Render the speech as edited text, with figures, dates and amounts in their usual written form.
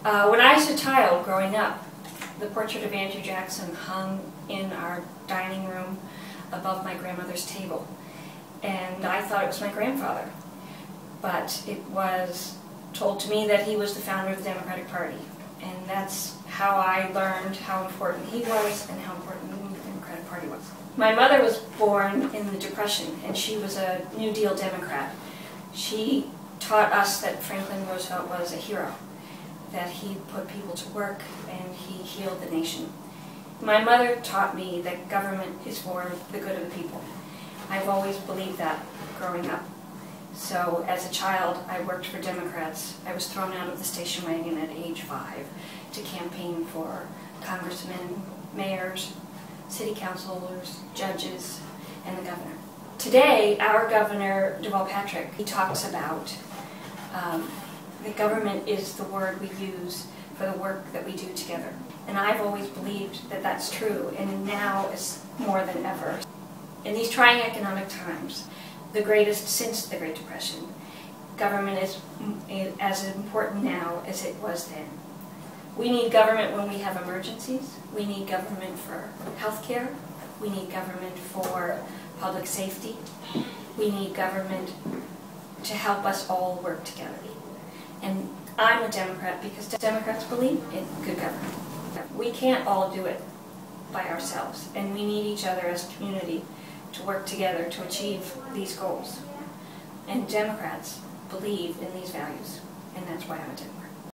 When I was a child growing up, the portrait of Andrew Jackson hung in our dining room above my grandmother's table. And I thought it was my grandfather. But it was told to me that he was the founder of the Democratic Party. And that's how I learned how important he was and how important the Democratic Party was. My mother was born in the Depression, and she was a New Deal Democrat. She taught us that Franklin Roosevelt was a hero, that he put people to work and he healed the nation. My mother taught me that government is for the good of the people. I've always believed that growing up. So as a child, I worked for Democrats. I was thrown out of the station wagon at age 5 to campaign for congressmen, mayors, city councilors, judges, and the governor. Today, our governor, Deval Patrick, he talks about the government is the word we use for the work that we do together. And I've always believed that that's true, and now it's more than ever. In these trying economic times, the greatest since the Great Depression, government is as important now as it was then. We need government when we have emergencies. We need government for health care. We need government for public safety. We need government to help us all work together. And I'm a Democrat because Democrats believe in good government. We can't all do it by ourselves, and we need each other as a community to work together to achieve these goals. And Democrats believe in these values, and that's why I'm a Democrat.